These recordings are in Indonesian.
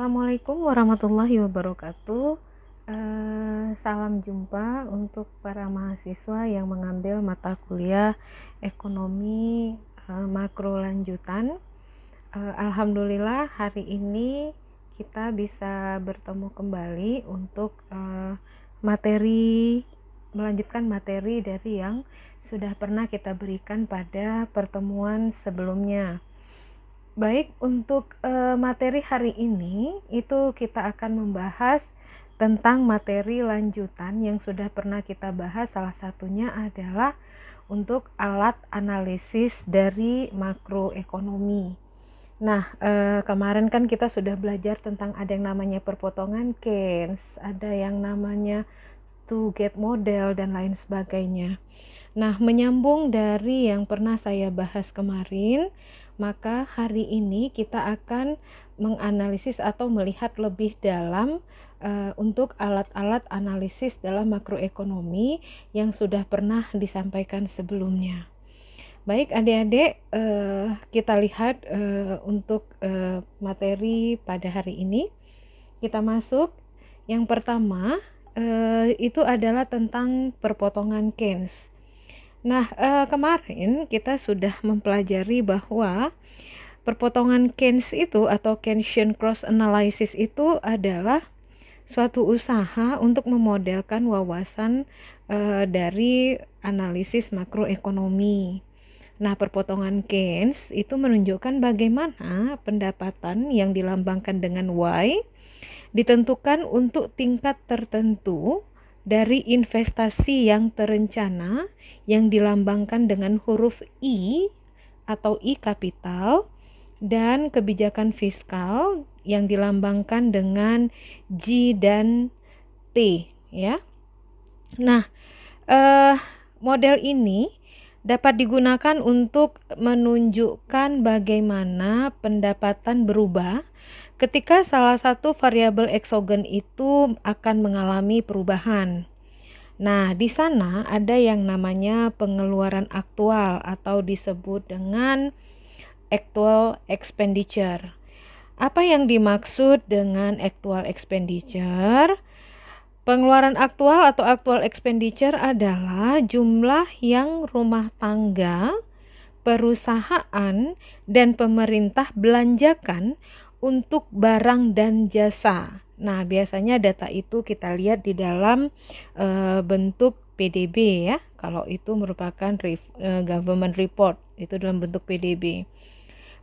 Assalamualaikum warahmatullahi wabarakatuh. Salam jumpa untuk para mahasiswa yang mengambil mata kuliah ekonomi makro lanjutan. Alhamdulillah hari ini kita bisa bertemu kembali untuk melanjutkan materi dari yang sudah pernah kita berikan pada pertemuan sebelumnya. Baik, untuk materi hari ini itu kita akan membahas tentang materi lanjutan yang sudah pernah kita bahas. Salah satunya adalah untuk alat analisis dari makroekonomi. Nah, kemarin kan kita sudah belajar tentang ada yang namanya perpotongan Keynes, ada yang namanya two gap model dan lain sebagainya. Nah, menyambung dari yang pernah saya bahas kemarin, maka hari ini kita akan menganalisis atau melihat lebih dalam untuk alat-alat analisis dalam makroekonomi yang sudah pernah disampaikan sebelumnya. Baik adik-adik, kita lihat untuk materi pada hari ini. Kita masuk. Yang pertama itu adalah tentang perpotongan Keynes. Nah, kemarin kita sudah mempelajari bahwa perpotongan Keynes itu atau Keynesian cross analysis itu adalah suatu usaha untuk memodelkan wawasan dari analisis makroekonomi. Nah, perpotongan Keynes itu menunjukkan bagaimana pendapatan yang dilambangkan dengan Y ditentukan untuk tingkat tertentu dari investasi yang terencana yang dilambangkan dengan huruf I atau I kapital dan kebijakan fiskal yang dilambangkan dengan G dan T ya. Nah, model ini dapat digunakan untuk menunjukkan bagaimana pendapatan berubah ketika salah satu variabel eksogen itu akan mengalami perubahan. Nah, di sana ada yang namanya pengeluaran aktual atau disebut dengan actual expenditure. Apa yang dimaksud dengan actual expenditure? Pengeluaran aktual atau actual expenditure adalah jumlah yang rumah tangga, perusahaan, dan pemerintah belanjakan untuk barang dan jasa. Nah, biasanya data itu kita lihat di dalam bentuk PDB ya. Kalau itu merupakan government report, itu dalam bentuk PDB.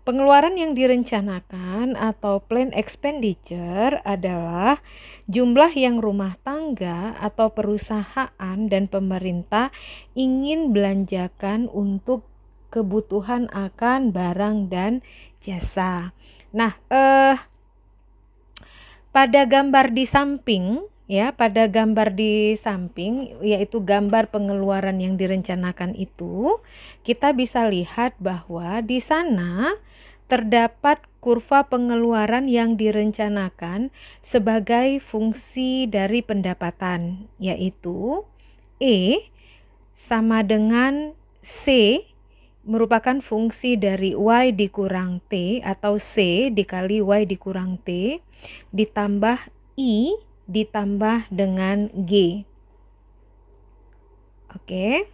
Pengeluaran yang direncanakan atau plan expenditure adalah jumlah yang rumah tangga atau perusahaan dan pemerintah ingin belanjakan untuk kebutuhan akan barang dan jasa. Nah, pada gambar di samping yaitu gambar pengeluaran yang direncanakan itu, kita bisa lihat bahwa di sana terdapat kurva pengeluaran yang direncanakan sebagai fungsi dari pendapatan, yaitu E sama dengan C merupakan fungsi dari Y dikurang T atau C dikali Y dikurang T ditambah I ditambah dengan G. Oke.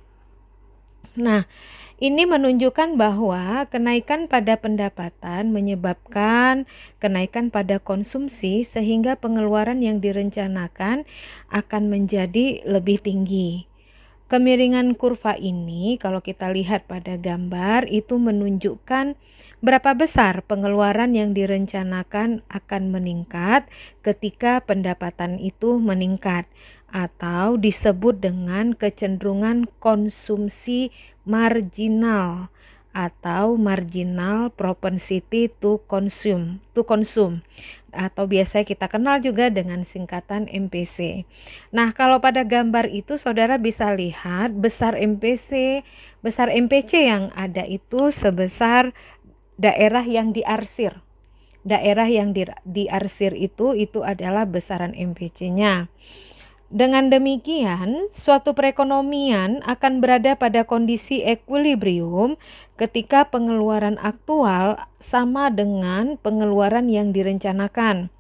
Nah, ini menunjukkan bahwa kenaikan pada pendapatan menyebabkan kenaikan pada konsumsi sehingga pengeluaran yang direncanakan akan menjadi lebih tinggi. Kemiringan kurva ini kalau kita lihat pada gambar itu menunjukkan berapa besar pengeluaran yang direncanakan akan meningkat ketika pendapatan itu meningkat atau disebut dengan kecenderungan konsumsi marginal atau marginal propensity to consume atau biasa kita kenal juga dengan singkatan MPC. Nah, kalau pada gambar itu saudara bisa lihat besar MPC, besar MPC yang ada itu sebesar daerah yang diarsir. Daerah yang diarsir itu adalah besaran MPC-nya. Dengan demikian, suatu perekonomian akan berada pada kondisi equilibrium ketika pengeluaran aktual sama dengan pengeluaran yang direncanakan.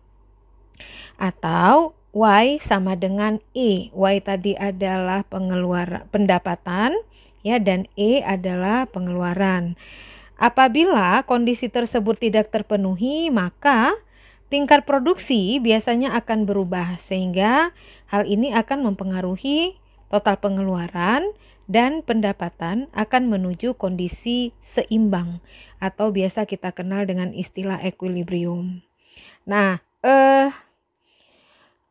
atau Y sama dengan E. Y tadi adalah pendapatan ya, dan E adalah pengeluaran. Apabila kondisi tersebut tidak terpenuhi, maka tingkat produksi biasanya akan berubah, sehingga hal ini akan mempengaruhi total pengeluaran dan pendapatan akan menuju kondisi seimbang atau biasa kita kenal dengan istilah equilibrium. Nah,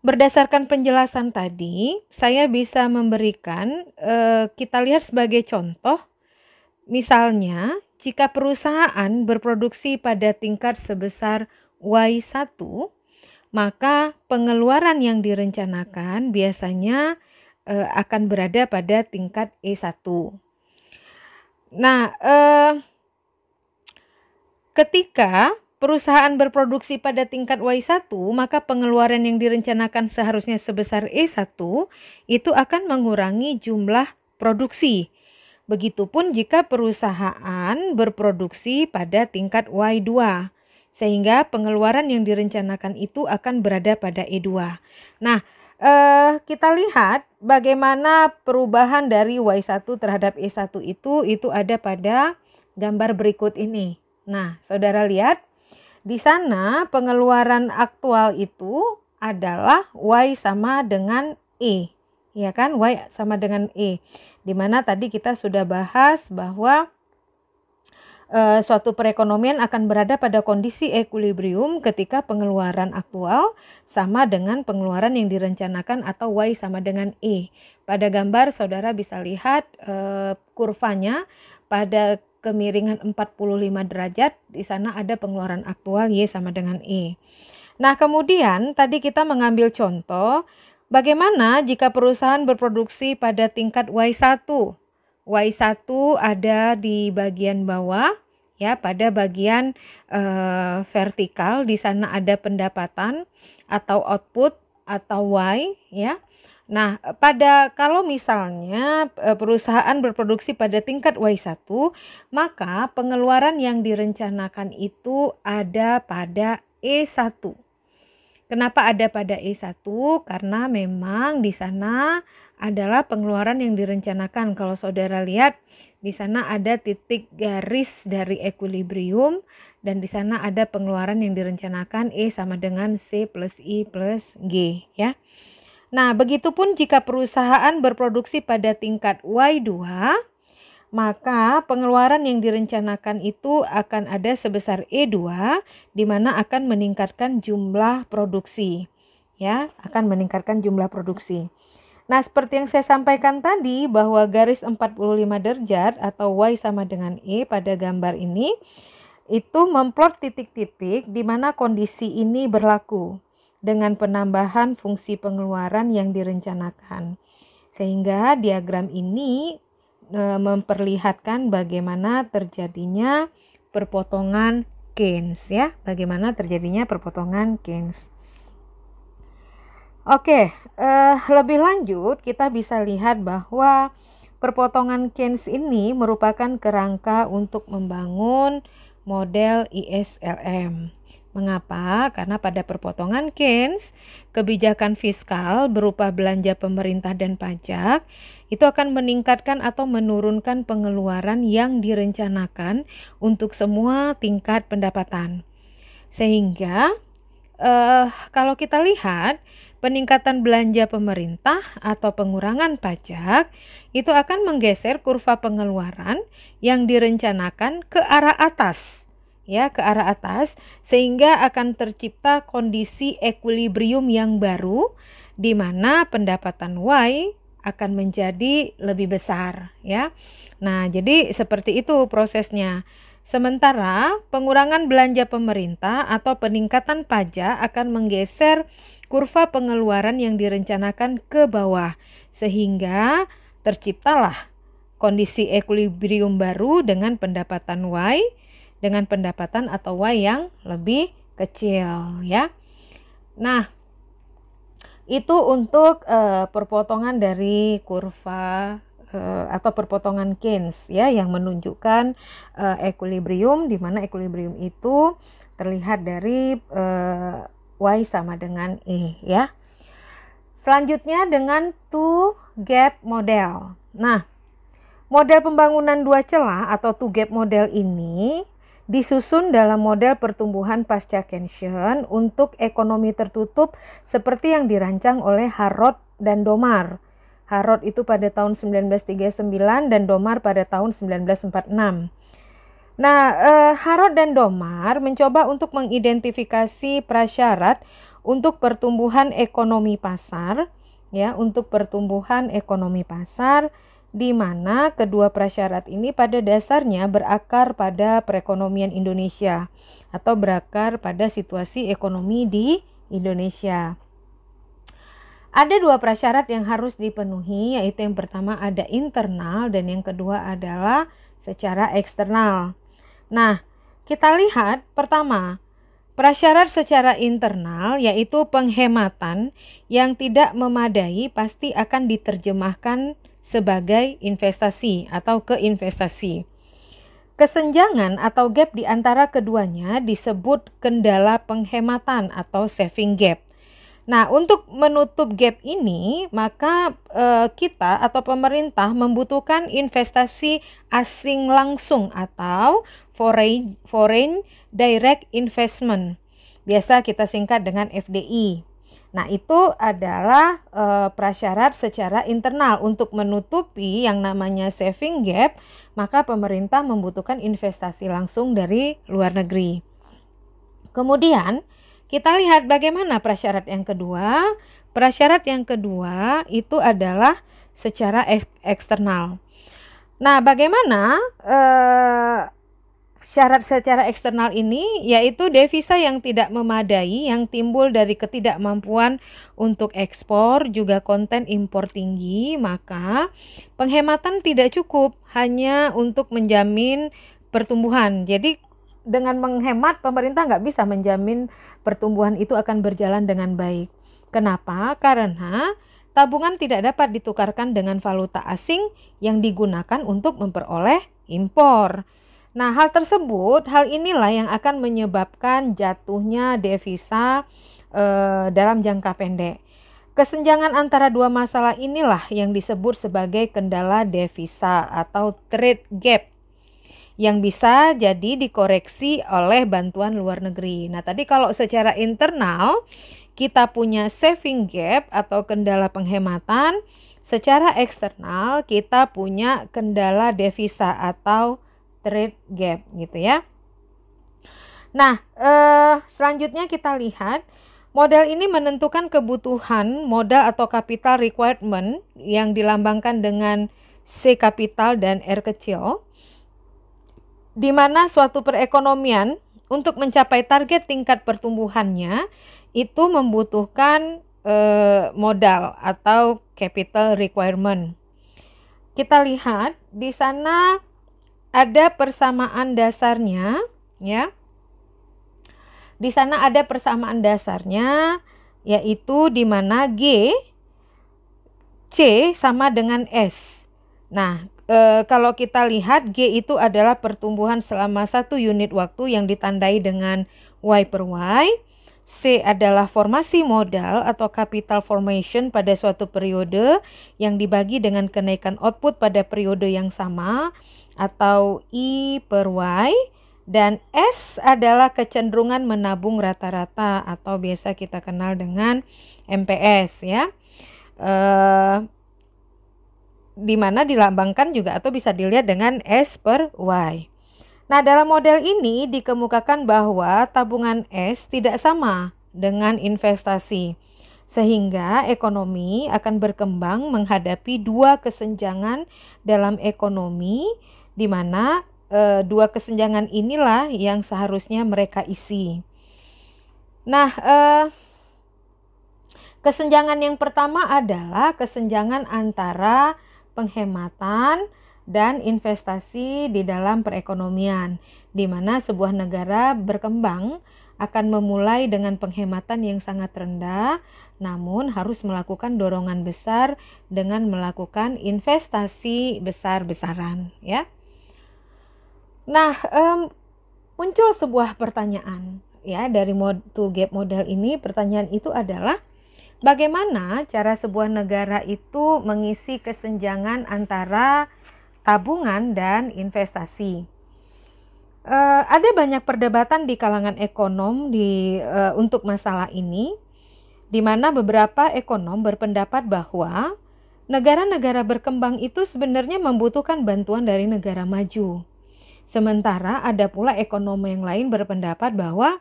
berdasarkan penjelasan tadi, saya bisa memberikan, kita lihat sebagai contoh, misalnya jika perusahaan berproduksi pada tingkat sebesar Y1, maka pengeluaran yang direncanakan biasanya akan berada pada tingkat E1. Nah, ketika perusahaan berproduksi pada tingkat Y1, maka pengeluaran yang direncanakan seharusnya sebesar E1 itu akan mengurangi jumlah produksi. Begitupun jika perusahaan berproduksi pada tingkat Y2, sehingga pengeluaran yang direncanakan itu akan berada pada E2. Nah, kita lihat bagaimana perubahan dari Y1 terhadap E1 itu ada pada gambar berikut ini. Nah, saudara lihat, di sana pengeluaran aktual itu adalah Y sama dengan E, ya kan? Y sama dengan E. Dimana tadi kita sudah bahas bahwa suatu perekonomian akan berada pada kondisi equilibrium ketika pengeluaran aktual sama dengan pengeluaran yang direncanakan atau Y sama dengan E. Pada gambar saudara bisa lihat kurvanya pada kemiringan 45 derajat, di sana ada pengeluaran aktual Y sama dengan E. Nah, kemudian tadi kita mengambil contoh bagaimana jika perusahaan berproduksi pada tingkat Y1. Y1 ada di bagian bawah ya, pada bagian vertikal, di sana ada pendapatan atau output atau Y ya. Nah, kalau misalnya perusahaan berproduksi pada tingkat Y1, maka pengeluaran yang direncanakan itu ada pada E1. Kenapa ada pada E1? Karena memang di sana adalah pengeluaran yang direncanakan. Kalau saudara lihat, di sana ada titik garis dari equilibrium dan di sana ada pengeluaran yang direncanakan E sama dengan C plus I plus G ya. Nah, begitupun jika perusahaan berproduksi pada tingkat Y2, maka pengeluaran yang direncanakan itu akan ada sebesar E2, di mana akan meningkatkan jumlah produksi. Ya, akan meningkatkan jumlah produksi. Nah, seperti yang saya sampaikan tadi bahwa garis 45 derajat atau Y sama dengan E pada gambar ini, itu memplot titik-titik di mana kondisi ini berlaku dengan penambahan fungsi pengeluaran yang direncanakan. Sehingga diagram ini memperlihatkan bagaimana terjadinya perpotongan Keynes ya, bagaimana terjadinya perpotongan Keynes. Oke, lebih lanjut kita bisa lihat bahwa perpotongan Keynes ini merupakan kerangka untuk membangun model ISLM. Mengapa? Karena pada perpotongan Keynes, kebijakan fiskal berupa belanja pemerintah dan pajak itu akan meningkatkan atau menurunkan pengeluaran yang direncanakan untuk semua tingkat pendapatan. Sehingga kalau kita lihat peningkatan belanja pemerintah atau pengurangan pajak itu akan menggeser kurva pengeluaran yang direncanakan ke arah atas. Ya, ke arah atas, sehingga akan tercipta kondisi equilibrium yang baru di mana pendapatan Y akan menjadi lebih besar ya. Nah, jadi seperti itu prosesnya. Sementara pengurangan belanja pemerintah atau peningkatan pajak akan menggeser kurva pengeluaran yang direncanakan ke bawah, sehingga terciptalah kondisi equilibrium baru dengan pendapatan Y dengan pendapatan atau Y yang lebih kecil ya. Nah, itu untuk perpotongan dari kurva atau perpotongan Keynes ya, yang menunjukkan equilibrium, di mana equilibrium itu terlihat dari Y sama dengan E ya. Selanjutnya dengan two gap model. Nah, model pembangunan dua celah atau two gap model ini disusun dalam model pertumbuhan pasca Keynesian untuk ekonomi tertutup seperti yang dirancang oleh Harrod dan Domar. Harrod itu pada tahun 1939 dan Domar pada tahun 1946. Nah, Harrod dan Domar mencoba untuk mengidentifikasi prasyarat untuk pertumbuhan ekonomi pasar, ya, untuk pertumbuhan ekonomi pasar, di mana kedua prasyarat ini pada dasarnya berakar pada perekonomian Indonesia atau berakar pada situasi ekonomi di Indonesia. Ada dua prasyarat yang harus dipenuhi, yaitu yang pertama ada internal dan yang kedua adalah secara eksternal. Nah, kita lihat pertama, prasyarat secara internal yaitu penghematan yang tidak memadai pasti akan diterjemahkan sebagai investasi atau keinvestasi. Kesenjangan atau gap di antara keduanya disebut kendala penghematan atau saving gap. Nah, untuk menutup gap ini, maka kita atau pemerintah membutuhkan investasi asing langsung atau foreign direct investment. Biasa kita singkat dengan FDI. Nah, itu adalah prasyarat secara internal. Untuk menutupi yang namanya saving gap, maka pemerintah membutuhkan investasi langsung dari luar negeri. Kemudian, kita lihat bagaimana prasyarat yang kedua. Prasyarat yang kedua itu adalah secara eksternal. Nah, bagaimana syarat secara eksternal ini? Yaitu devisa yang tidak memadai yang timbul dari ketidakmampuan untuk ekspor, juga konten impor tinggi, maka penghematan tidak cukup hanya untuk menjamin pertumbuhan. Jadi dengan menghemat, pemerintah nggak bisa menjamin pertumbuhan itu akan berjalan dengan baik. Kenapa? Karena tabungan tidak dapat ditukarkan dengan valuta asing yang digunakan untuk memperoleh impor. Nah, hal inilah yang akan menyebabkan jatuhnya devisa dalam jangka pendek. Kesenjangan antara dua masalah inilah yang disebut sebagai kendala devisa atau trade gap, yang bisa jadi dikoreksi oleh bantuan luar negeri. Nah, tadi kalau secara internal kita punya saving gap atau kendala penghematan, secara eksternal kita punya kendala devisa atau trade gap gitu ya. Nah, selanjutnya kita lihat model ini menentukan kebutuhan modal atau capital requirement yang dilambangkan dengan C kapital dan R kecil, di mana suatu perekonomian untuk mencapai target tingkat pertumbuhannya itu membutuhkan modal atau capital requirement. Kita lihat di sana ada persamaan dasarnya, ya. Di sana ada persamaan dasarnya, yaitu di mana G C sama dengan S. Nah, kalau kita lihat G itu adalah pertumbuhan selama 1 unit waktu yang ditandai dengan Y per Y. C adalah formasi modal atau capital formation pada suatu periode yang dibagi dengan kenaikan output pada periode yang sama atau I per Y. Dan S adalah kecenderungan menabung rata-rata atau biasa kita kenal dengan MPS ya. Di mana dilambangkan juga atau bisa dilihat dengan S per Y. Nah, dalam model ini dikemukakan bahwa tabungan S tidak sama dengan investasi, sehingga ekonomi akan berkembang menghadapi dua kesenjangan dalam ekonomi, di mana dua kesenjangan inilah yang seharusnya mereka isi. Nah, kesenjangan yang pertama adalah kesenjangan antara penghematan dan investasi di dalam perekonomian, di mana sebuah negara berkembang akan memulai dengan penghematan yang sangat rendah, namun harus melakukan dorongan besar dengan melakukan investasi besar-besaran, ya. Nah, muncul sebuah pertanyaan, ya dari two gap model ini, pertanyaan itu adalah bagaimana cara sebuah negara itu mengisi kesenjangan antara tabungan dan investasi. Ada banyak perdebatan di kalangan ekonom untuk masalah ini, di mana beberapa ekonom berpendapat bahwa negara-negara berkembang itu sebenarnya membutuhkan bantuan dari negara maju. Sementara ada pula ekonom yang lain berpendapat bahwa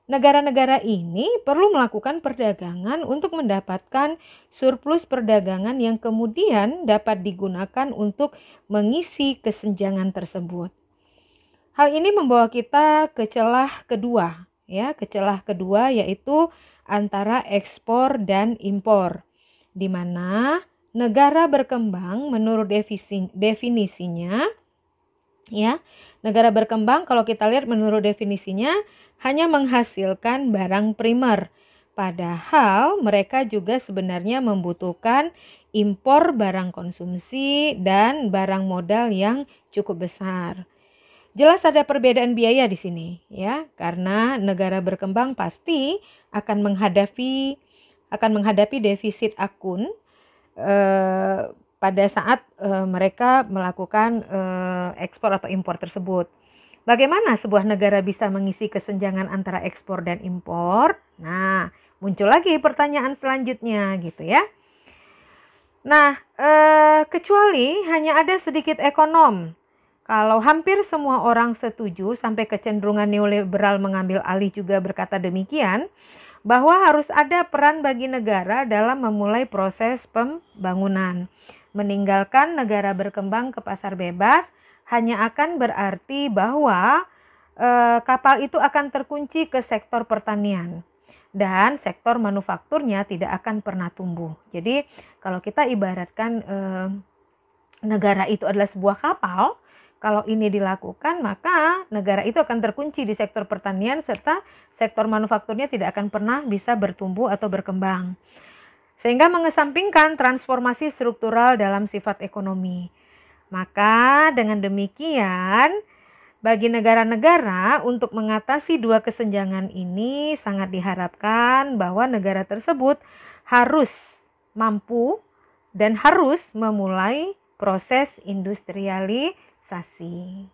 negara-negara ini perlu melakukan perdagangan untuk mendapatkan surplus perdagangan yang kemudian dapat digunakan untuk mengisi kesenjangan tersebut. Hal ini membawa kita ke celah kedua, ya, ke celah kedua yaitu antara ekspor dan impor, di mana negara berkembang menurut definisinya, ya, negara berkembang kalau kita lihat menurut definisinya hanya menghasilkan barang primer, padahal mereka juga sebenarnya membutuhkan impor barang konsumsi dan barang modal yang cukup besar. Jelas ada perbedaan biaya di sini, ya, karena negara berkembang pasti akan menghadapi defisit akun pada saat mereka melakukan ekspor atau impor tersebut. Bagaimana sebuah negara bisa mengisi kesenjangan antara ekspor dan impor? Nah, muncul lagi pertanyaan selanjutnya gitu ya. Nah, kecuali hanya ada sedikit ekonom. Kalau hampir semua orang setuju sampai kecenderungan neoliberal mengambil alih juga berkata demikian, bahwa harus ada peran bagi negara dalam memulai proses pembangunan. Meninggalkan negara berkembang ke pasar bebas hanya akan berarti bahwa kapal itu akan terkunci ke sektor pertanian dan sektor manufakturnya tidak akan pernah tumbuh. Jadi kalau kita ibaratkan negara itu adalah sebuah kapal, kalau ini dilakukan maka negara itu akan terkunci di sektor pertanian serta sektor manufakturnya tidak akan pernah bisa bertumbuh atau berkembang. Sehingga mengesampingkan transformasi struktural dalam sifat ekonomi. Maka dengan demikian bagi negara-negara untuk mengatasi dua kesenjangan ini sangat diharapkan bahwa negara tersebut harus mampu dan harus memulai proses industrialisasi.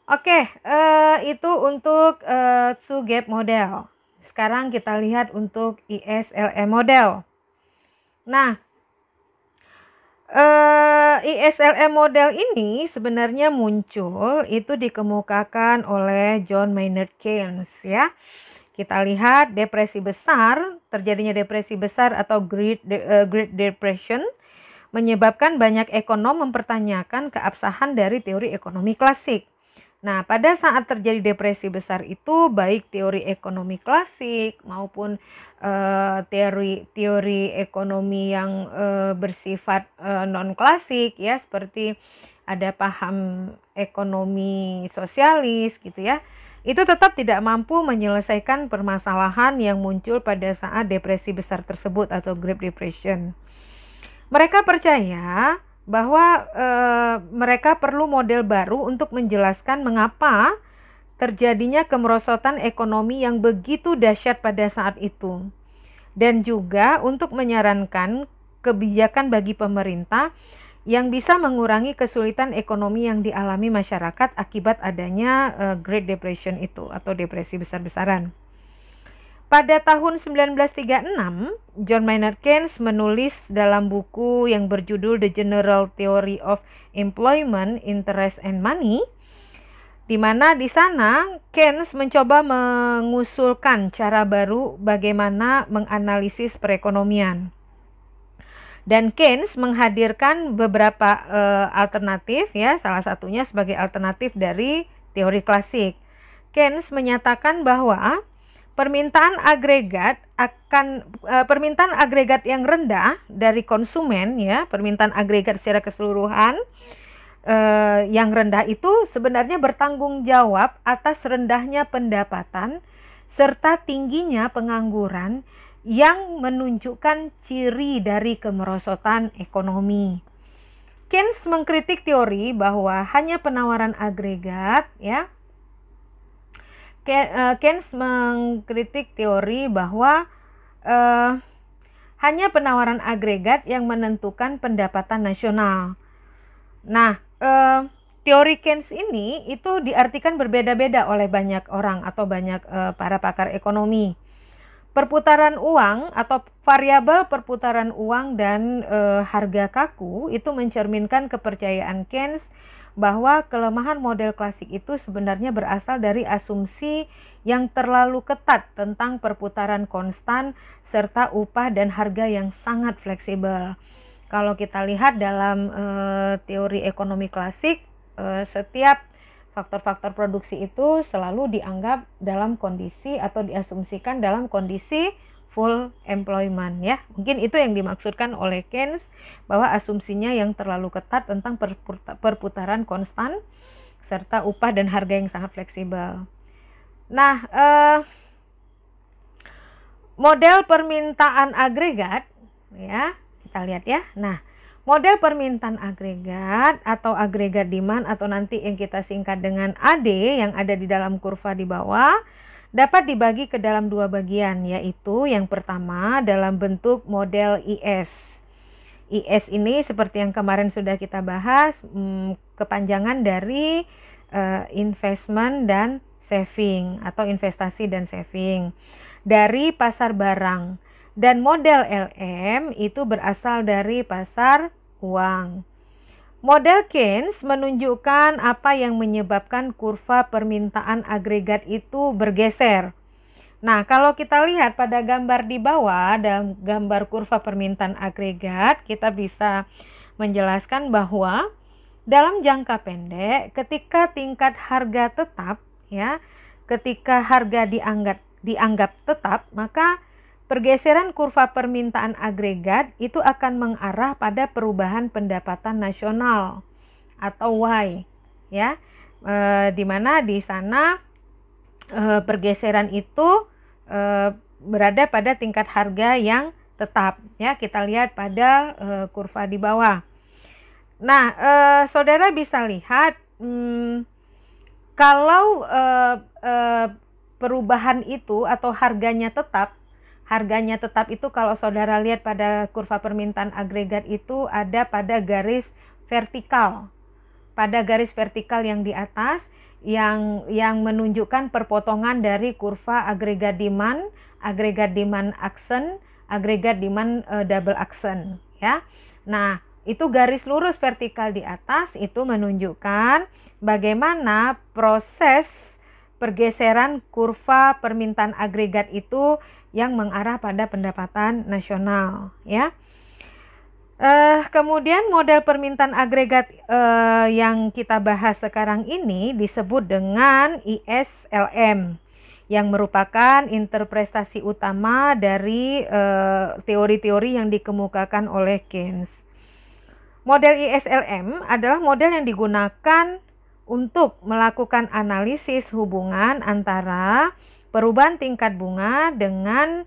Oke, itu untuk two gap model. Sekarang kita lihat untuk ISLM model. Nah, ISLM model ini sebenarnya muncul itu dikemukakan oleh John Maynard Keynes, ya. Kita lihat terjadinya depresi besar atau Great Depression menyebabkan banyak ekonom mempertanyakan keabsahan dari teori ekonomi klasik. Nah, pada saat terjadi depresi besar itu baik teori ekonomi klasik maupun teori ekonomi yang bersifat non klasik, ya, seperti ada paham ekonomi sosialis gitu ya, itu tetap tidak mampu menyelesaikan permasalahan yang muncul pada saat depresi besar tersebut atau Great Depression. Mereka percaya bahwa mereka perlu model baru untuk menjelaskan mengapa terjadinya kemerosotan ekonomi yang begitu dahsyat pada saat itu. Dan juga untuk menyarankan kebijakan bagi pemerintah yang bisa mengurangi kesulitan ekonomi yang dialami masyarakat akibat adanya Great Depression itu atau depresi besar-besaran. Pada tahun 1936, John Maynard Keynes menulis dalam buku yang berjudul The General Theory of Employment, Interest and Money, di mana di sana Keynes mencoba mengusulkan cara baru bagaimana menganalisis perekonomian. Dan Keynes menghadirkan beberapa alternatif, ya, salah satunya sebagai alternatif dari teori klasik. Keynes menyatakan bahwa permintaan agregat yang rendah dari konsumen, ya, permintaan agregat secara keseluruhan yang rendah itu sebenarnya bertanggung jawab atas rendahnya pendapatan serta tingginya pengangguran yang menunjukkan ciri dari kemerosotan ekonomi. Keynes mengkritik teori bahwa hanya penawaran agregat, ya, Keynes mengkritik teori bahwa hanya penawaran agregat yang menentukan pendapatan nasional. Nah, teori Keynes ini itu diartikan berbeda-beda oleh banyak orang atau banyak para pakar ekonomi. Perputaran uang atau variabel perputaran uang dan harga kaku itu mencerminkan kepercayaan Keynes bahwa kelemahan model klasik itu sebenarnya berasal dari asumsi yang terlalu ketat tentang perputaran konstan serta upah dan harga yang sangat fleksibel. Kalau kita lihat dalam teori ekonomi klasik, setiap faktor-faktor produksi itu selalu dianggap dalam kondisi atau diasumsikan dalam kondisi full employment ya. Mungkin itu yang dimaksudkan oleh Keynes bahwa asumsinya yang terlalu ketat tentang perputaran konstan serta upah dan harga yang sangat fleksibel. Nah, model permintaan agregat ya, kita lihat ya. Nah, model permintaan agregat atau agregat demand atau nanti yang kita singkat dengan AD yang ada di dalam kurva di bawah dapat dibagi ke dalam dua bagian, yaitu yang pertama dalam bentuk model IS. IS ini seperti yang kemarin sudah kita bahas, kepanjangan dari investment dan saving atau investasi dan saving dari pasar barang. Dan model LM itu berasal dari pasar uang. Model Keynes menunjukkan apa yang menyebabkan kurva permintaan agregat itu bergeser. Nah, kalau kita lihat pada gambar di bawah, dalam gambar kurva permintaan agregat, kita bisa menjelaskan bahwa dalam jangka pendek, ketika tingkat harga tetap, ya, ketika harga dianggap tetap, maka pergeseran kurva permintaan agregat itu akan mengarah pada perubahan pendapatan nasional atau Y, ya, di mana di sana pergeseran itu berada pada tingkat harga yang tetap, ya. Kita lihat pada kurva di bawah. Nah, saudara bisa lihat kalau perubahan itu atau harganya tetap itu kalau saudara lihat pada kurva permintaan agregat itu ada pada garis vertikal. Pada garis vertikal yang di atas yang menunjukkan perpotongan dari kurva agregat demand action, agregat demand double action, ya. Nah, itu garis lurus vertikal di atas itu menunjukkan bagaimana proses pergeseran kurva permintaan agregat itu yang mengarah pada pendapatan nasional, ya. Kemudian model permintaan agregat yang kita bahas sekarang ini disebut dengan ISLM yang merupakan interpretasi utama dari teori-teori yang dikemukakan oleh Keynes. Model ISLM adalah model yang digunakan untuk melakukan analisis hubungan antara perubahan tingkat bunga dengan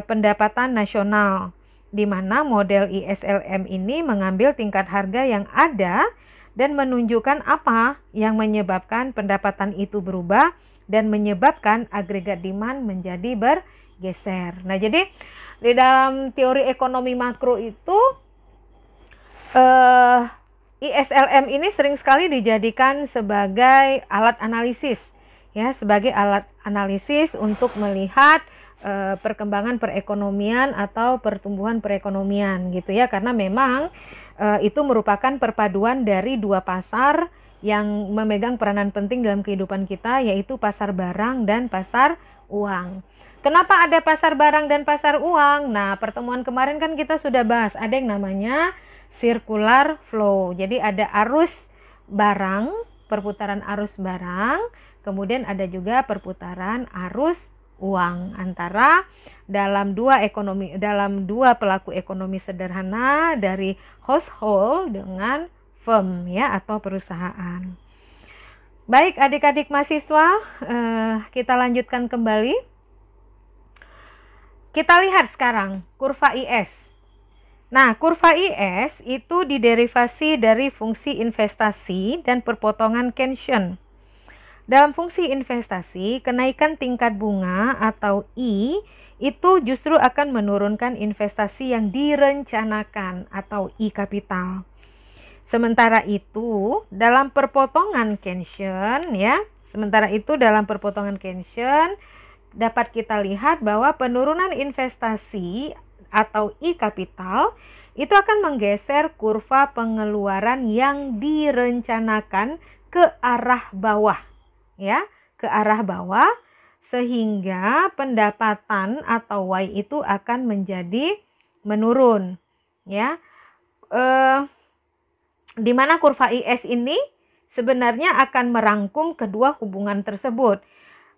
pendapatan nasional, di mana model ISLM ini mengambil tingkat harga yang ada dan menunjukkan apa yang menyebabkan pendapatan itu berubah dan menyebabkan agregat demand menjadi bergeser. Nah, jadi di dalam teori ekonomi makro itu ISLM ini sering sekali dijadikan sebagai alat analisis, ya, sebagai alat analisis untuk melihat perkembangan perekonomian atau pertumbuhan perekonomian gitu ya, karena memang itu merupakan perpaduan dari dua pasar yang memegang peranan penting dalam kehidupan kita, yaitu pasar barang dan pasar uang. Kenapa ada pasar barang dan pasar uang? Nah, pertemuan kemarin kan kita sudah bahas ada yang namanya circular flow. Jadi ada arus barang, perputaran arus barang, kemudian ada juga perputaran arus uang antara dalam dua pelaku ekonomi sederhana dari household dengan firm, ya, atau perusahaan. Baik adik-adik mahasiswa, kita lanjutkan kembali. Kita lihat sekarang kurva IS. Nah, kurva IS itu diderivasi dari fungsi investasi dan perpotongan Keynesian. Dalam fungsi investasi, kenaikan tingkat bunga atau I itu justru akan menurunkan investasi yang direncanakan atau I kapital. Sementara itu, dalam perpotongan Keynesian dapat kita lihat bahwa penurunan investasi atau I kapital itu akan menggeser kurva pengeluaran yang direncanakan ke arah bawah, ya, ke arah bawah, sehingga pendapatan atau Y itu akan menjadi menurun, ya. Di mana kurva IS ini sebenarnya akan merangkum kedua hubungan tersebut.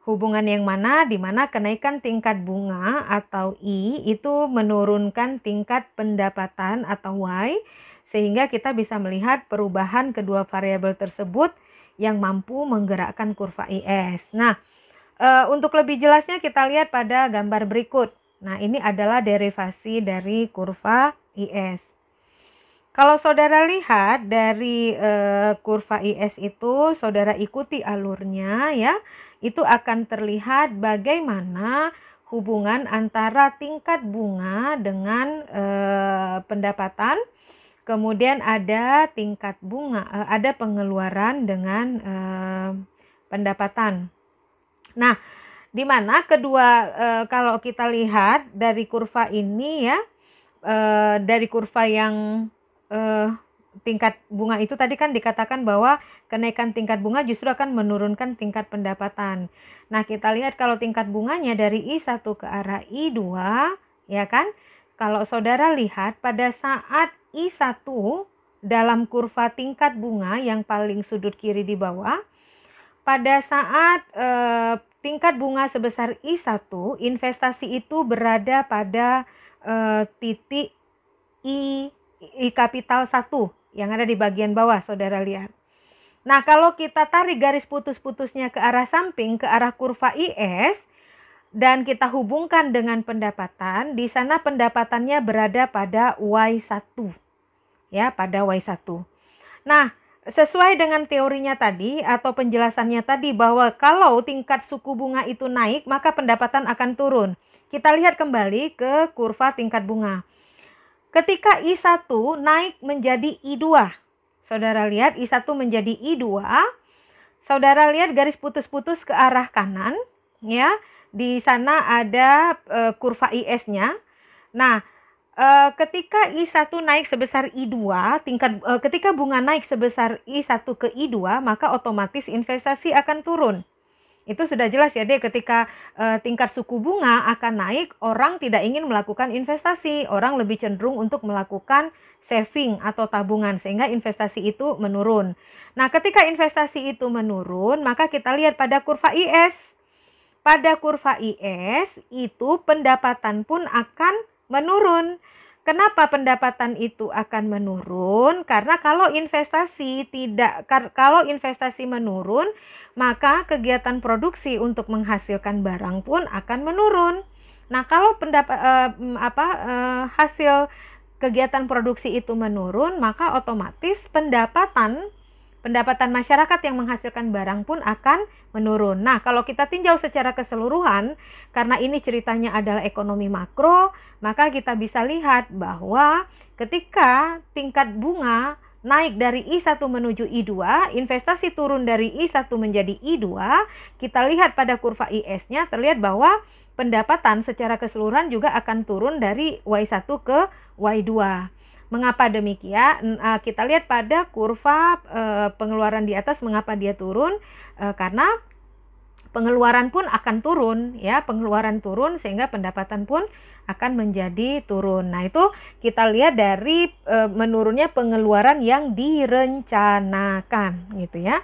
Hubungan yang mana? Di mana kenaikan tingkat bunga atau I itu menurunkan tingkat pendapatan atau Y, sehingga kita bisa melihat perubahan kedua variabel tersebut yang mampu menggerakkan kurva IS. Nah, untuk lebih jelasnya kita lihat pada gambar berikut. Nah, ini adalah derivasi dari kurva IS. Kalau saudara lihat dari kurva IS itu, saudara ikuti alurnya, ya, itu akan terlihat bagaimana hubungan antara tingkat bunga dengan pendapatan. Kemudian ada tingkat bunga, ada pengeluaran dengan pendapatan. Nah, di mana kedua, kalau kita lihat dari kurva ini, ya, dari kurva yang tingkat bunga itu tadi kan dikatakan bahwa kenaikan tingkat bunga justru akan menurunkan tingkat pendapatan. Nah, kita lihat kalau tingkat bunganya dari I1 ke arah I2, ya kan? Kalau saudara lihat pada saat I1 dalam kurva tingkat bunga yang paling sudut kiri di bawah, pada saat tingkat bunga sebesar I1, investasi itu berada pada titik I kapital 1 yang ada di bagian bawah, saudara lihat. Nah, kalau kita tarik garis putus-putusnya ke arah samping, ke arah kurva IS, dan kita hubungkan dengan pendapatan, di sana pendapatannya berada pada Y1. Ya, pada Y1. Nah, sesuai dengan teorinya tadi atau penjelasannya tadi bahwa kalau tingkat suku bunga itu naik, maka pendapatan akan turun. Kita lihat kembali ke kurva tingkat bunga. Ketika I1 naik menjadi I2, saudara lihat I1 menjadi I2, saudara lihat garis putus-putus ke arah kanan, ya. Di sana ada kurva IS-nya. Nah, ketika I1 naik sebesar I2, ketika bunga naik sebesar I1 ke I2, maka otomatis investasi akan turun. Itu sudah jelas ya deh, ketika tingkat suku bunga akan naik, orang tidak ingin melakukan investasi, orang lebih cenderung untuk melakukan saving atau tabungan, sehingga investasi itu menurun. Nah, ketika investasi itu menurun, maka kita lihat pada kurva IS. Pada kurva IS itu pendapatan pun akan menurun. Kenapa pendapatan itu akan menurun? Karena kalau investasi menurun, maka kegiatan produksi untuk menghasilkan barang pun akan menurun. Nah, kalau hasil kegiatan produksi itu menurun, maka otomatis pendapatan masyarakat yang menghasilkan barang pun akan menurun. Nah, kalau kita tinjau secara keseluruhan, karena ini ceritanya adalah ekonomi makro, maka kita bisa lihat bahwa ketika tingkat bunga naik dari I1 menuju I2, investasi turun dari I1 menjadi I2, kita lihat pada kurva IS-nya terlihat bahwa pendapatan secara keseluruhan juga akan turun dari Y1 ke Y2. Mengapa demikian? Kita lihat pada kurva pengeluaran di atas, mengapa dia turun? Karena pengeluaran pun akan turun, ya, pengeluaran turun sehingga pendapatan pun akan menjadi turun. Nah, itu kita lihat dari menurunnya pengeluaran yang direncanakan, gitu ya,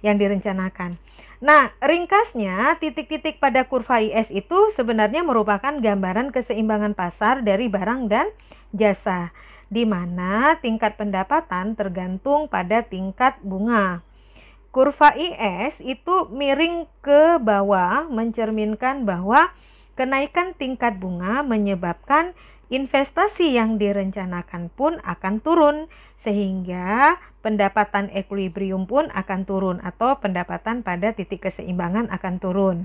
yang direncanakan. Nah, ringkasnya titik-titik pada kurva IS itu sebenarnya merupakan gambaran keseimbangan pasar dari barang dan jasa, di mana tingkat pendapatan tergantung pada tingkat bunga. Kurva IS itu miring ke bawah, mencerminkan bahwa kenaikan tingkat bunga menyebabkan investasi yang direncanakan pun akan turun, sehingga pendapatan ekuilibrium pun akan turun atau pendapatan pada titik keseimbangan akan turun.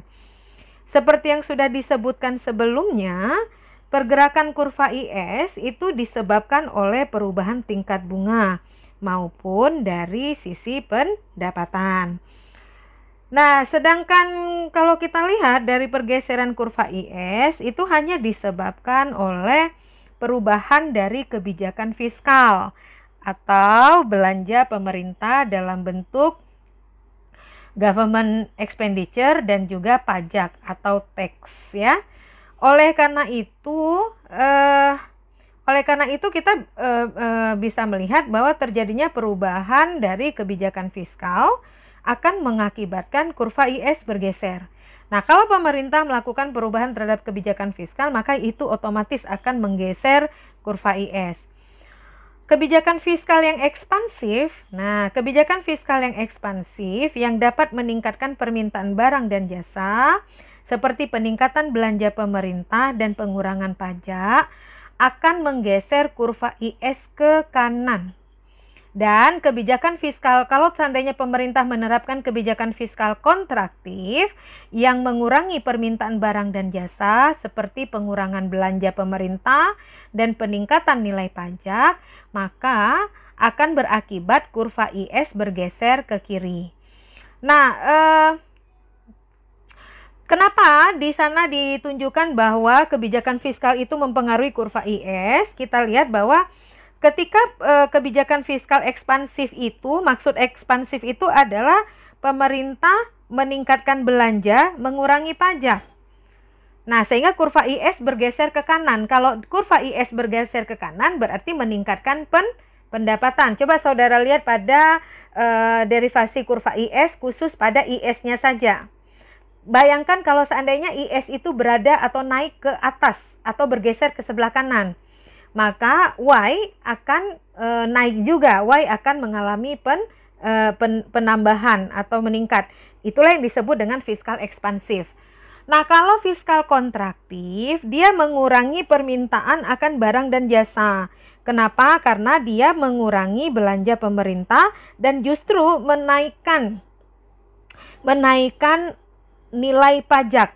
Seperti yang sudah disebutkan sebelumnya, pergerakan kurva IS itu disebabkan oleh perubahan tingkat bunga maupun dari sisi pendapatan. Nah, sedangkan kalau kita lihat dari pergeseran kurva IS itu hanya disebabkan oleh perubahan dari kebijakan fiskal atau belanja pemerintah dalam bentuk government expenditure dan juga pajak atau tax ya. Oleh karena itu kita bisa melihat bahwa terjadinya perubahan dari kebijakan fiskal akan mengakibatkan kurva IS bergeser. Nah, kalau pemerintah melakukan perubahan terhadap kebijakan fiskal, maka itu otomatis akan menggeser kurva IS. Kebijakan fiskal yang ekspansif, kebijakan fiskal yang ekspansif yang dapat meningkatkan permintaan barang dan jasa, seperti peningkatan belanja pemerintah dan pengurangan pajak, akan menggeser kurva IS ke kanan. Dan kebijakan fiskal, kalau seandainya pemerintah menerapkan kebijakan fiskal kontraktif yang mengurangi permintaan barang dan jasa seperti pengurangan belanja pemerintah dan peningkatan nilai pajak, maka akan berakibat kurva IS bergeser ke kiri. Nah, kenapa di sana ditunjukkan bahwa kebijakan fiskal itu mempengaruhi kurva IS? Kita lihat bahwa ketika kebijakan fiskal ekspansif itu, maksud ekspansif itu adalah pemerintah meningkatkan belanja, mengurangi pajak. Nah, sehingga kurva IS bergeser ke kanan. Kalau kurva IS bergeser ke kanan berarti meningkatkan pendapatan. Coba saudara lihat pada derivasi kurva IS khusus pada IS-nya saja. Bayangkan kalau seandainya IS itu berada atau naik ke atas atau bergeser ke sebelah kanan, maka Y akan naik juga, Y akan mengalami penambahan atau meningkat. Itulah yang disebut dengan fiskal ekspansif. Nah, kalau fiskal kontraktif, dia mengurangi permintaan akan barang dan jasa. Kenapa? Karena dia mengurangi belanja pemerintah dan justru menaikkan nilai pajak.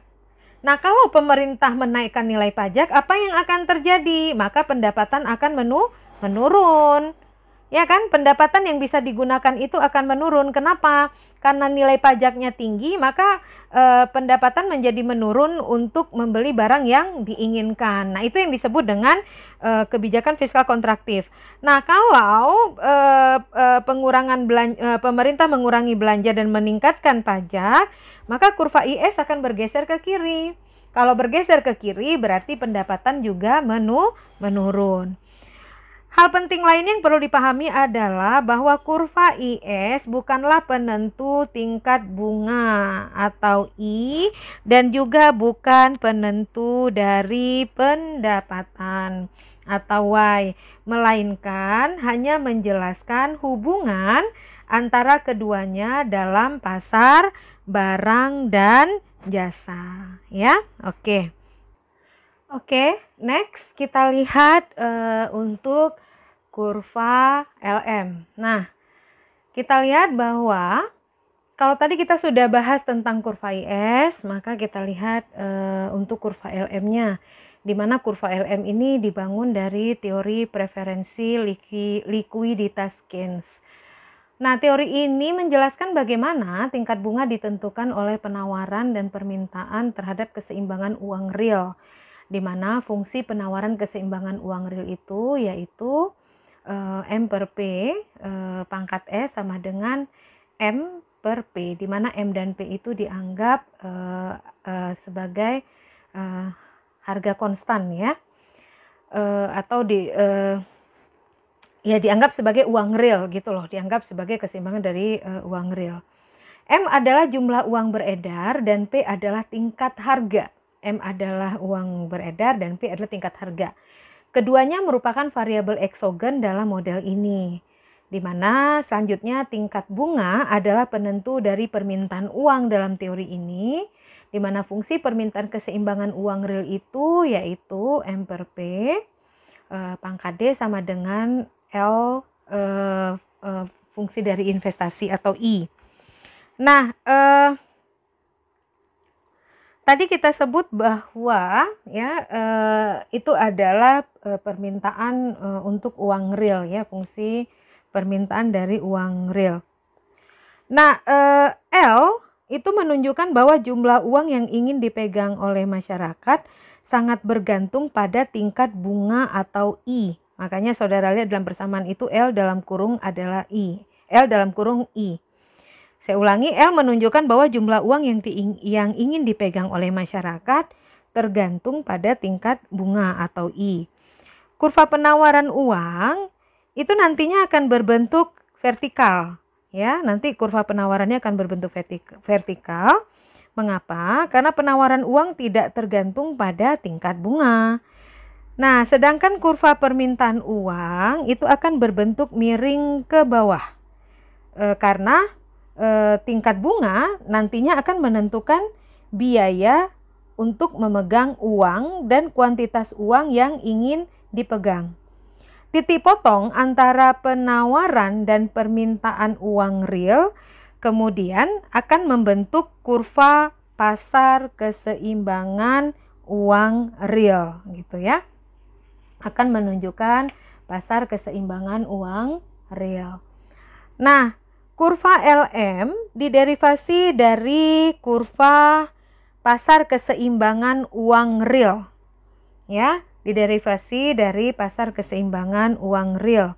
Nah, kalau pemerintah menaikkan nilai pajak, apa yang akan terjadi? Maka pendapatan akan menurun. Ya kan? Pendapatan yang bisa digunakan itu akan menurun. Kenapa? Karena nilai pajaknya tinggi, maka pendapatan menjadi menurun untuk membeli barang yang diinginkan. Nah, itu yang disebut dengan kebijakan fiskal kontraktif. Nah, kalau pemerintah mengurangi belanja dan meningkatkan pajak, maka kurva IS akan bergeser ke kiri. Kalau bergeser ke kiri berarti pendapatan juga menurun. Hal penting lainnya yang perlu dipahami adalah bahwa kurva IS bukanlah penentu tingkat bunga atau I dan juga bukan penentu dari pendapatan atau Y, melainkan hanya menjelaskan hubungan antara keduanya dalam pasar barang dan jasa, ya. Oke, next kita lihat untuk kurva LM. Nah, kita lihat bahwa kalau tadi kita sudah bahas tentang kurva IS, maka kita lihat untuk kurva LM-nya, di mana kurva LM ini dibangun dari teori preferensi likuiditas Keynes. Nah, teori ini menjelaskan bagaimana tingkat bunga ditentukan oleh penawaran dan permintaan terhadap keseimbangan uang real, di mana fungsi penawaran keseimbangan uang real itu yaitu M per P pangkat S sama dengan M per P, di mana M dan P itu dianggap sebagai harga konstan ya, atau dianggap sebagai uang real gitu loh, dianggap sebagai keseimbangan dari uang real. M adalah jumlah uang beredar dan P adalah tingkat harga. M adalah uang beredar dan P adalah tingkat harga. Keduanya merupakan variabel eksogen dalam model ini, di mana selanjutnya tingkat bunga adalah penentu dari permintaan uang dalam teori ini, di mana fungsi permintaan keseimbangan uang real itu yaitu M per P. pangkat D sama dengan L fungsi dari investasi atau I. Nah, tadi kita sebut bahwa ya itu adalah permintaan untuk uang real ya, fungsi permintaan dari uang real. Nah, L itu menunjukkan bahwa jumlah uang yang ingin dipegang oleh masyarakat sangat bergantung pada tingkat bunga atau I. Makanya saudara lihat dalam persamaan itu L dalam kurung adalah I. L dalam kurung I. Saya ulangi, L menunjukkan bahwa jumlah uang yang ingin dipegang oleh masyarakat tergantung pada tingkat bunga atau I. Kurva penawaran uang itu nantinya akan berbentuk vertikal. Ya, nanti kurva penawarannya akan berbentuk vertikal. Mengapa? Karena penawaran uang tidak tergantung pada tingkat bunga. Nah, sedangkan kurva permintaan uang itu akan berbentuk miring ke bawah. Karena tingkat bunga nantinya akan menentukan biaya untuk memegang uang dan kuantitas uang yang ingin dipegang. Titik potong antara penawaran dan permintaan uang real kemudian akan membentuk kurva pasar keseimbangan uang real gitu ya. Akan menunjukkan pasar keseimbangan uang real. Nah, kurva LM diderivasi dari kurva pasar keseimbangan uang real. Ya, diderivasi dari pasar keseimbangan uang real.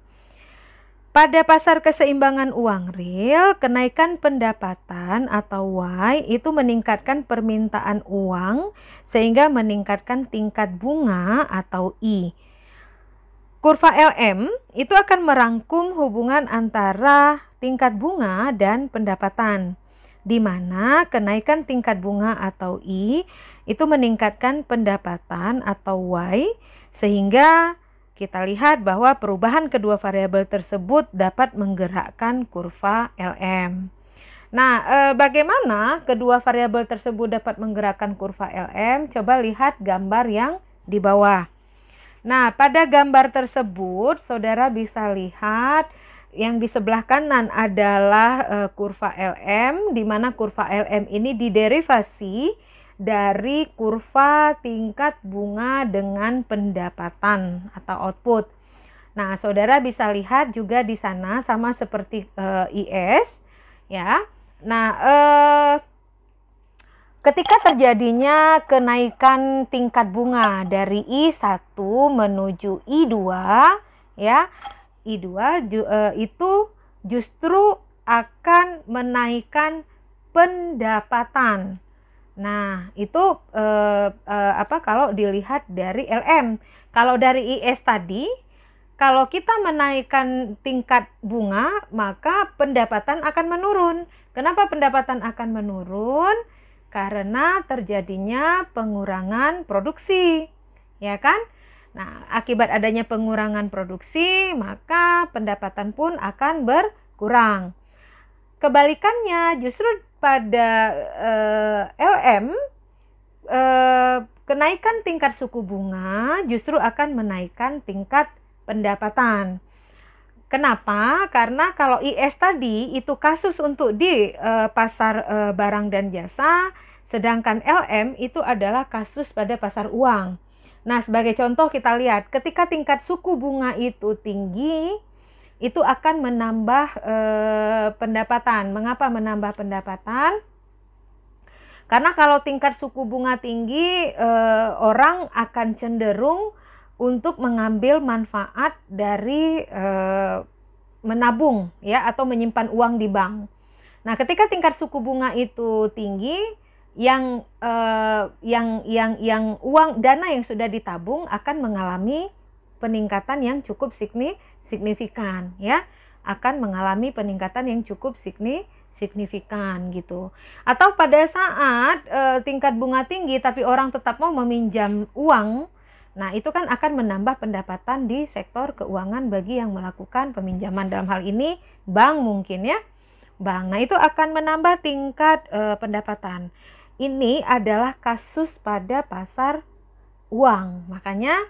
Pada pasar keseimbangan uang real, kenaikan pendapatan atau Y itu meningkatkan permintaan uang sehingga meningkatkan tingkat bunga atau I. Kurva LM itu akan merangkum hubungan antara tingkat bunga dan pendapatan, di mana kenaikan tingkat bunga atau I itu meningkatkan pendapatan atau Y, sehingga kita lihat bahwa perubahan kedua variabel tersebut dapat menggerakkan kurva LM. Nah, bagaimana kedua variabel tersebut dapat menggerakkan kurva LM? Coba lihat gambar yang di bawah. Nah, pada gambar tersebut saudara bisa lihat yang di sebelah kanan adalah kurva LM, di mana kurva LM ini diderivasi dari kurva tingkat bunga dengan pendapatan atau output. Nah, saudara bisa lihat juga di sana sama seperti IS ya. Nah, ketika terjadinya kenaikan tingkat bunga dari I1 menuju I2 ya, I2 itu justru akan menaikkan pendapatan. Nah, itu kalau dilihat dari LM. Kalau dari IS tadi, kalau kita menaikkan tingkat bunga, maka pendapatan akan menurun. Kenapa pendapatan akan menurun? Karena terjadinya pengurangan produksi, ya kan? Nah, akibat adanya pengurangan produksi, maka pendapatan pun akan berkurang. Kebalikannya, justru pada LM, kenaikan tingkat suku bunga justru akan menaikkan tingkat pendapatan. Kenapa? Karena kalau IS tadi itu kasus untuk di pasar barang dan jasa, sedangkan LM itu adalah kasus pada pasar uang. Nah, sebagai contoh kita lihat, ketika tingkat suku bunga itu tinggi, itu akan menambah pendapatan. Mengapa menambah pendapatan? Karena kalau tingkat suku bunga tinggi, orang akan cenderung untuk mengambil manfaat dari menabung ya atau menyimpan uang di bank. Nah, ketika tingkat suku bunga itu tinggi, yang uang dana yang sudah ditabung akan mengalami peningkatan yang cukup signifikan ya, akan mengalami peningkatan yang cukup signifikan gitu. Atau pada saat tingkat bunga tinggi tapi orang tetap mau meminjam uang, nah itu kan akan menambah pendapatan di sektor keuangan bagi yang melakukan peminjaman, dalam hal ini bank mungkin ya, bank. Nah itu akan menambah tingkat pendapatan. Ini adalah kasus pada pasar uang. Makanya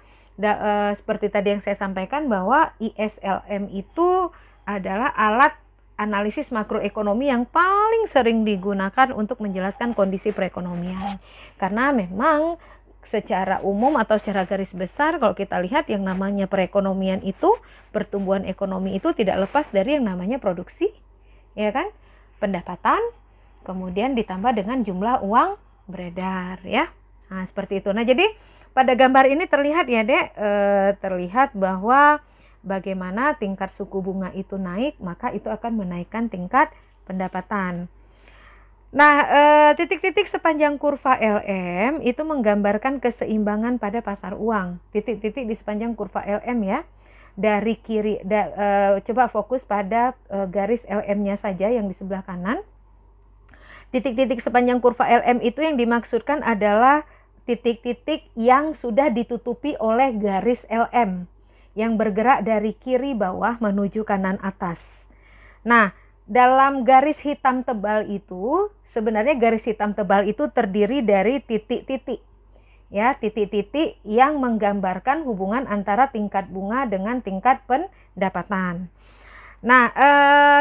seperti tadi yang saya sampaikan bahwa ISLM itu adalah alat analisis makroekonomi yang paling sering digunakan untuk menjelaskan kondisi perekonomian. Karena memang secara umum atau secara garis besar kalau kita lihat yang namanya perekonomian itu, pertumbuhan ekonomi itu tidak lepas dari yang namanya produksi, ya kan, pendapatan, kemudian ditambah dengan jumlah uang beredar, ya. Nah, seperti itu. Nah, jadi pada gambar ini terlihat ya Dek, terlihat bahwa bagaimana tingkat suku bunga itu naik, maka itu akan menaikkan tingkat pendapatan. Nah, titik-titik sepanjang kurva LM itu menggambarkan keseimbangan pada pasar uang. Titik-titik di sepanjang kurva LM ya. Dari kiri, coba fokus pada garis LM-nya saja yang di sebelah kanan. Titik-titik sepanjang kurva LM itu yang dimaksudkan adalah titik-titik yang sudah ditutupi oleh garis LM yang bergerak dari kiri bawah menuju kanan atas. Nah, dalam garis hitam tebal itu, sebenarnya garis hitam tebal itu terdiri dari titik-titik. Ya, titik-titik yang menggambarkan hubungan antara tingkat bunga dengan tingkat pendapatan. Nah,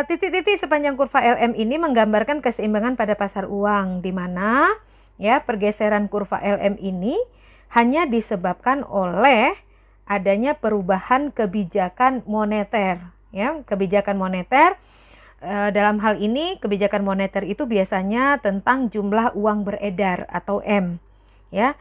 titik-titik sepanjang kurva LM ini menggambarkan keseimbangan pada pasar uang, di mana ya pergeseran kurva LM ini hanya disebabkan oleh adanya perubahan kebijakan moneter. Ya, kebijakan moneter. Dalam hal ini kebijakan moneter itu biasanya tentang jumlah uang beredar atau M, ya.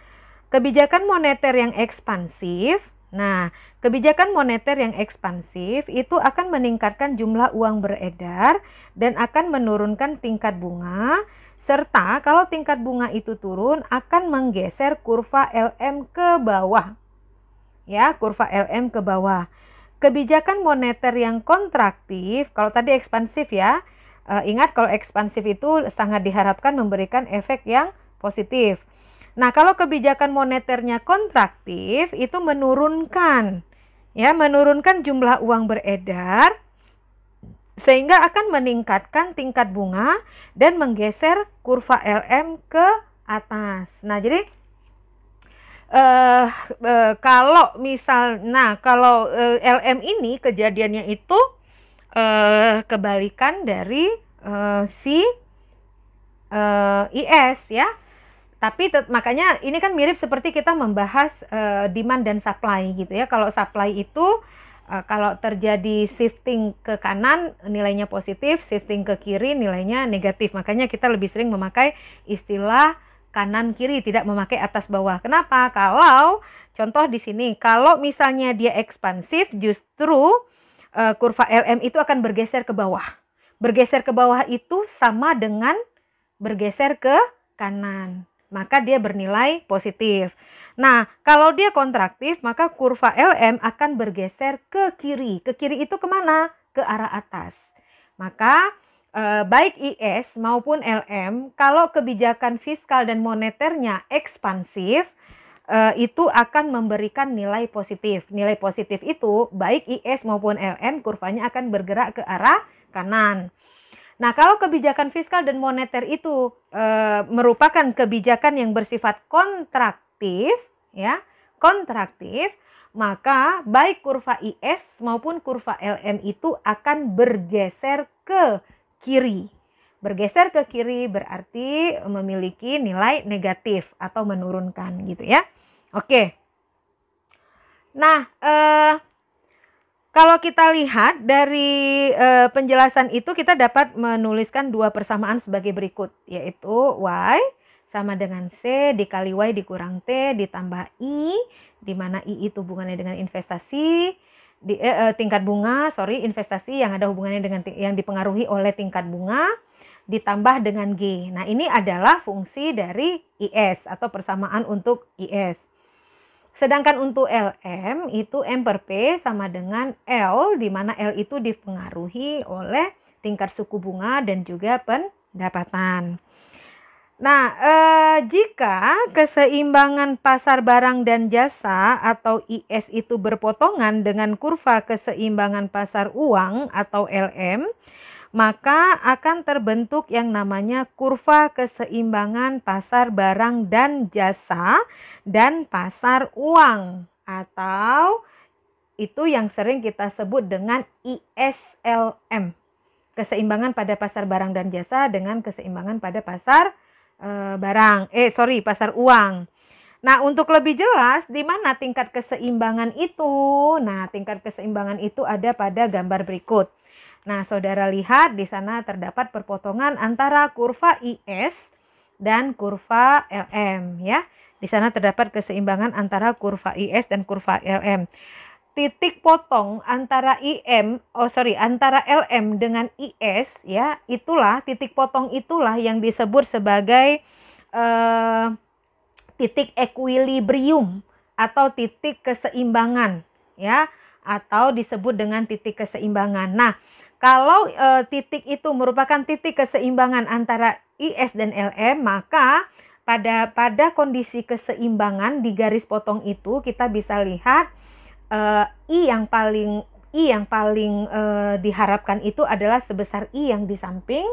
Kebijakan moneter yang ekspansif. Nah, kebijakan moneter yang ekspansif itu akan meningkatkan jumlah uang beredar dan akan menurunkan tingkat bunga, serta kalau tingkat bunga itu turun akan menggeser kurva LM ke bawah. Ya, kurva LM ke bawah. Kebijakan moneter yang kontraktif, kalau tadi ekspansif ya, ingat kalau ekspansif itu sangat diharapkan memberikan efek yang positif. Nah, kalau kebijakan moneternya kontraktif itu menurunkan jumlah uang beredar sehingga akan meningkatkan tingkat bunga dan menggeser kurva LM ke atas. Nah, jadi kalau LM ini kejadiannya itu kebalikan dari si IS ya. Tapi makanya ini kan mirip seperti kita membahas demand dan supply gitu ya. Kalau supply itu kalau terjadi shifting ke kanan nilainya positif, shifting ke kiri nilainya negatif. Makanya kita lebih sering memakai istilah kanan kiri, tidak memakai atas bawah. Kenapa? Kalau contoh di sini, kalau misalnya dia ekspansif, justru kurva LM itu akan bergeser ke bawah. Bergeser ke bawah itu sama dengan bergeser ke kanan. Maka dia bernilai positif. Nah, kalau dia kontraktif, maka kurva LM akan bergeser ke kiri. Ke kiri itu kemana? Ke arah atas. Maka baik IS maupun LM, kalau kebijakan fiskal dan moneternya ekspansif, itu akan memberikan nilai positif. Nilai positif itu baik IS maupun LM kurvanya akan bergerak ke arah kanan. Nah, kalau kebijakan fiskal dan moneter itu merupakan kebijakan yang bersifat kontraktif, ya, kontraktif, maka baik kurva IS maupun kurva LM itu akan bergeser ke kiri. Bergeser ke kiri berarti memiliki nilai negatif atau menurunkan gitu ya. Oke. Nah, kalau kita lihat dari penjelasan itu kita dapat menuliskan dua persamaan sebagai berikut, yaitu Y sama dengan C dikali Y dikurang T ditambah I, di mana I itu hubungannya dengan investasi, tingkat bunga, investasi yang ada hubungannya dengan yang dipengaruhi oleh tingkat bunga ditambah dengan G. Nah, ini adalah fungsi dari IS atau persamaan untuk IS. Sedangkan untuk LM itu M per P sama dengan L, di mana L itu dipengaruhi oleh tingkat suku bunga dan juga pendapatan. Nah, jika keseimbangan pasar barang dan jasa atau IS itu berpotongan dengan kurva keseimbangan pasar uang atau LM, maka akan terbentuk yang namanya kurva keseimbangan pasar barang dan jasa dan pasar uang. atau itu yang sering kita sebut dengan ISLM. Keseimbangan pada pasar barang dan jasa dengan keseimbangan pada pasar pasar uang. Nah, untuk lebih jelas di mana tingkat keseimbangan itu? Nah, tingkat keseimbangan itu ada pada gambar berikut. Nah, saudara lihat di sana terdapat perpotongan antara kurva IS dan kurva LM ya. Di sana terdapat keseimbangan antara kurva IS dan kurva LM. Titik potong antara antara LM dengan IS ya, titik potong itulah yang disebut sebagai titik equilibrium atau titik keseimbangan ya, atau disebut dengan titik keseimbangan. Nah, kalau titik itu merupakan titik keseimbangan antara IS dan LM, maka pada kondisi keseimbangan di garis potong itu kita bisa lihat I yang paling diharapkan itu adalah sebesar I yang di samping,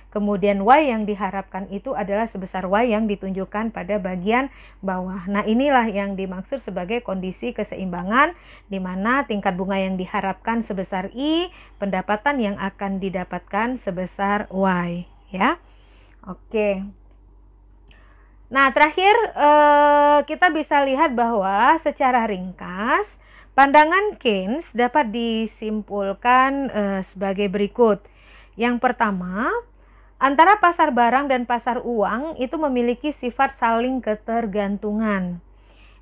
kemudian Y yang diharapkan itu adalah sebesar Y yang ditunjukkan pada bagian bawah. Nah, inilah yang dimaksud sebagai kondisi keseimbangan, di mana tingkat bunga yang diharapkan sebesar I, pendapatan yang akan didapatkan sebesar Y ya. Oke. Nah, terakhir kita bisa lihat bahwa secara ringkas pandangan Keynes dapat disimpulkan sebagai berikut. Yang pertama, antara pasar barang dan pasar uang itu memiliki sifat saling ketergantungan.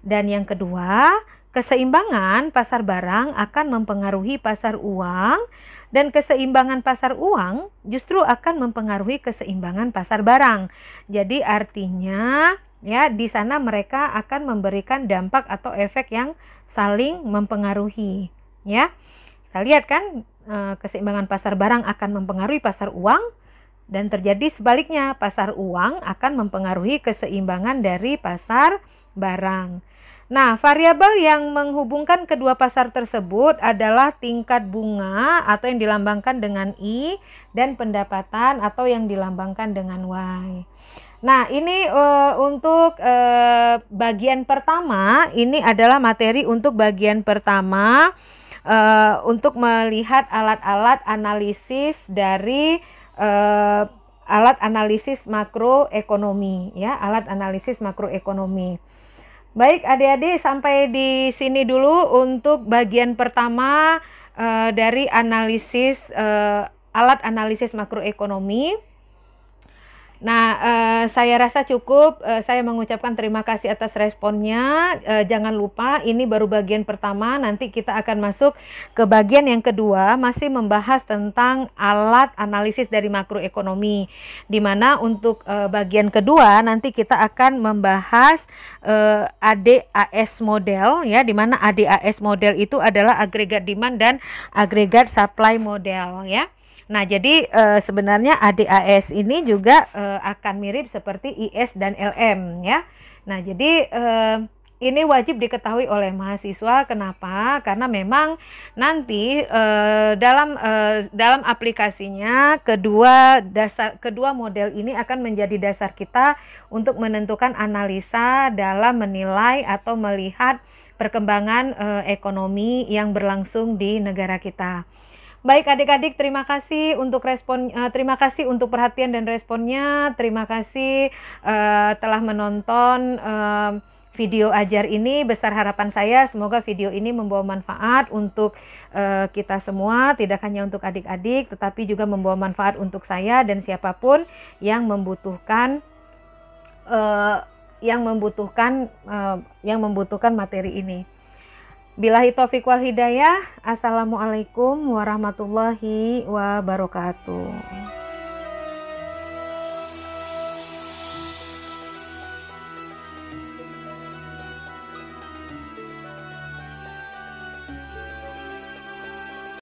Dan yang kedua, keseimbangan pasar barang akan mempengaruhi pasar uang, dan keseimbangan pasar uang justru akan mempengaruhi keseimbangan pasar barang. Jadi artinya ya, di sana mereka akan memberikan dampak atau efek yang saling mempengaruhi ya. Kita lihat kan, keseimbangan pasar barang akan mempengaruhi pasar uang, dan terjadi sebaliknya, pasar uang akan mempengaruhi keseimbangan dari pasar barang. Nah, variabel yang menghubungkan kedua pasar tersebut adalah tingkat bunga atau yang dilambangkan dengan I, dan pendapatan atau yang dilambangkan dengan Y. Nah, ini untuk bagian pertama, ini adalah materi untuk bagian pertama untuk melihat alat-alat analisis dari alat analisis makroekonomi ya, alat analisis makroekonomi. Baik adik-adik, sampai di sini dulu untuk bagian pertama dari analisis alat analisis makroekonomi. Nah, saya rasa cukup. Saya mengucapkan terima kasih atas responnya. Jangan lupa, ini baru bagian pertama. Nanti kita akan masuk ke bagian yang kedua, masih membahas tentang alat analisis dari makroekonomi. Dimana untuk bagian kedua nanti kita akan membahas ADAS model, ya. Dimana ADAS model itu adalah agregat demand dan agregat supply model, ya. Nah, jadi sebenarnya ADAS ini juga akan mirip seperti IS dan LM ya. Nah, jadi ini wajib diketahui oleh mahasiswa. Kenapa? Karena memang nanti dalam aplikasinya kedua model ini akan menjadi dasar kita untuk menentukan analisa dalam menilai atau melihat perkembangan ekonomi yang berlangsung di negara kita. Baik adik-adik, terima kasih untuk terima kasih untuk perhatian dan responnya. Terima kasih telah menonton video ajar ini. Besar harapan saya semoga video ini membawa manfaat untuk kita semua, tidak hanya untuk adik-adik, tetapi juga membawa manfaat untuk saya dan siapapun yang membutuhkan materi ini. Billahi taufiq wal hidayah. Assalamualaikum warahmatullahi wabarakatuh.